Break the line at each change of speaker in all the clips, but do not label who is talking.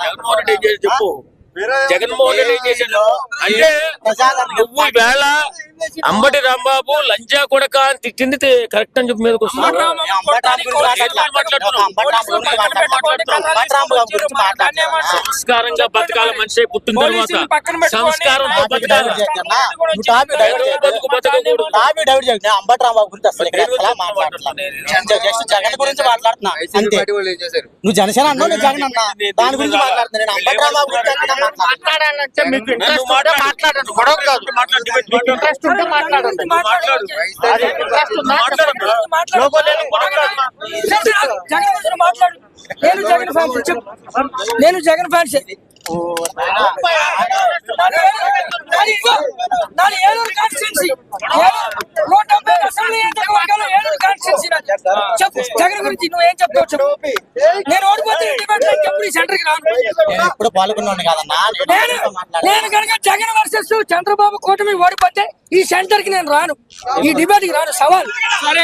జగన్మోహన్ రెడ్డి ఏం చేసి చెప్పు. జగన్మోహన్ రెడ్డి ఏం చేశాడు అంటే నువ్వు ఈవేళ అంబటి రాంబాబు లంజా కొడక అని తిట్టింది కరెక్ట్ అని చెప్పి మీదకి వస్తున్నాడు. సంస్కారంగా బతకాల మనిషి పుట్టిన తర్వాత సంస్కారంతో బతకాలి.
అంబటి రాంబాబు గురించి అసలు జగన్ గురించి మాట్లాడుతున్నా అంతే. నువ్వు జనసేన అన్నావు, నేను జగన్ అన్నా, దాని గురించి మాట్లాడుతున్నా. నేను అంబటి రాంబాబు గురించి
మాట్లాడాలంటే మీకు ఇంట్రెస్ట్ మాట్లాడండి, గొడవ కాదు. ఇంట్రెస్ట్ ఉంటే మాట్లాడండి.
నేను Jagan fans. Eluru constituency 170 assembly Eluru constituency. చెప్పు జగన్ గురించి నువ్వేం చెప్తావు చెప్పు. నేను ఓడిపోతే ఎప్పుడు ఈ సెంటర్కి రాను.
ఇప్పుడు పాల్గొన్నాను కదన్నా.
నేను కనుక జగన్ వర్సెస్ చంద్రబాబు కూటమి ఓడిపోతే ఈ సెంటర్ కి నేను రాను, ఈ డిబేట్ కి రాను. సవాల్ సరే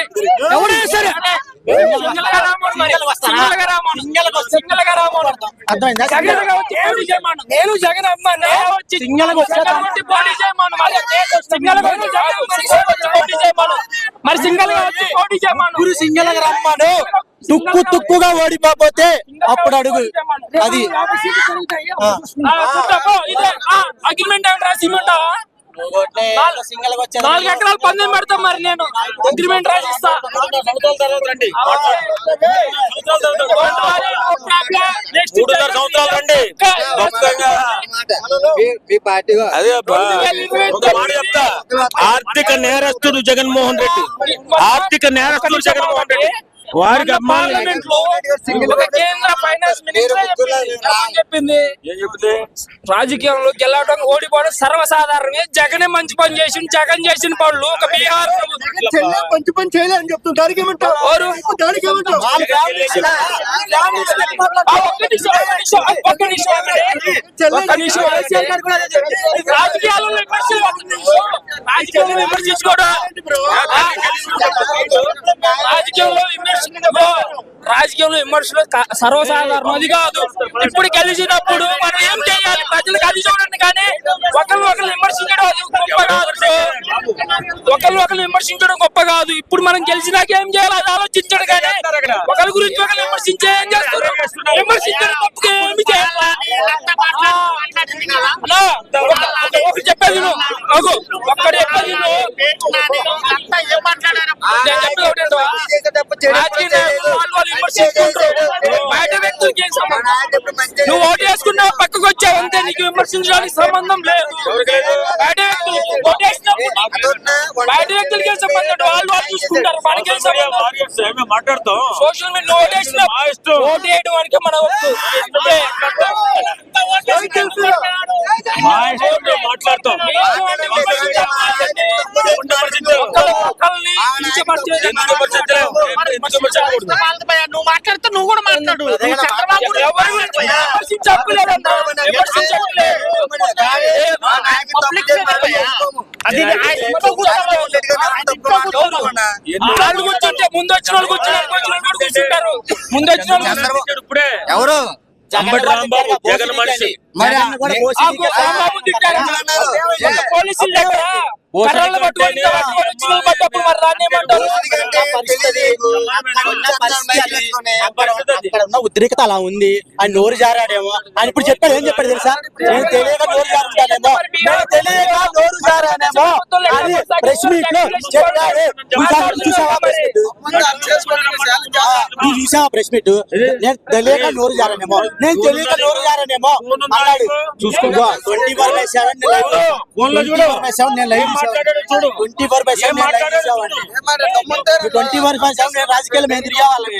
ఎవరైనా సరే. నేను జగన్ అమ్మాను.
మరి సింగల్
సింగల్ రమ్మాను. తుక్కు తుక్కుగా ఓడిపోతే అప్పుడు అడుగు. అది
అగ్రిమెంట్ సిమెంట్ 4 ఎకరాలు 19 పెడతాం. మరి నేను అగ్రిమెంట్ రాసిస్తా.
ఆర్థిక నేరస్తుడు జగన్మోహన్ రెడ్డి, ఆర్థిక నేరస్తుడు జగన్మోహన్ రెడ్డి. వారికి
కేంద్ర ఫైనాన్స్ మినిస్టర్ చెప్పింది రాజకీయంలో గెలవడం ఓడిపోవడం సర్వసాధారణమే. జగనే మంచి పని చేసి జగన్ చేసిన పనులు ఒక బీహార్
మంచి పని చేయలేదని చెప్తున్నారు.
రాజకీయంలో విమర్శలు సర్వసాధారణం. అది కాదు ఇప్పుడు కలిసినప్పుడు మనం ఏం చేయాలి, ప్రజలు కలిసి చూడండి. కానీ ఒకరిని విమర్శించడం అది గొప్ప కాదు. ఒకరిని విమర్శించడం గొప్ప కాదు. ఇప్పుడు మనం గెలిచినాక ఏం చేయాలి అది ఆలోచించడు. కానీ ఒకరి గురించి ఒకరు విమర్శించే ఏం చేస్తారు, విమర్శించడం తప్పుగా ఏమి చేయాలి. ఒకటి చెప్పేది ఒక్కడు చెప్పేది బయట వ్యక్తులకి ఏం సంబంధం. నువ్వు ఓటు వేసుకున్నావు పక్కకు వచ్చావు అంతే, నీకు విమర్శించడానికి సంబంధం లేదు. బయట వ్యక్తులకి ఏం సంబంధం, వాళ్ళు చూసుకుంటారు. మనకేం సంబంధం.
మాట్లాడతాం
సోషల్ మీడియా ఓటు వేసిన ఓటు వేయడం వరకే మన వస్తు.
మాట్లాడతాం
నువ్వు మాట్లాడుతూ నువ్వు కూడా మాట్లాడు. కూర్చుంటే ముందు వచ్చిన వాళ్ళు కూర్చుంటారు. ముందు వచ్చిన వాళ్ళు
ఇప్పుడే ఎవరు అంబటి రాంబాబు జగన్ మనిషి.
పోలీసుల దగ్గర
ఉద్రిక్త అలా ఉంది. ఆయన నోరు జారాడేమో. ఆయన ఇప్పుడు చెప్పాడు, ఏం చెప్పాడు తెలుసా? నేను తెలియక నోరు జారుతానేమో, నేను తెలియక నోరు జారానేమో అని ప్రెస్ మీట్ లో చెప్పాడు. చూసావా ప్రెస్ మీట్? నేను తెలియక నోరు జారానేమో, నేను తెలియక నోరు జారానేమో అన్నాడు. చూసుకో 24/7 నేను లైవ్ 24/7 నేను రాజకీయాలు మేము తిరిగే వాళ్ళని.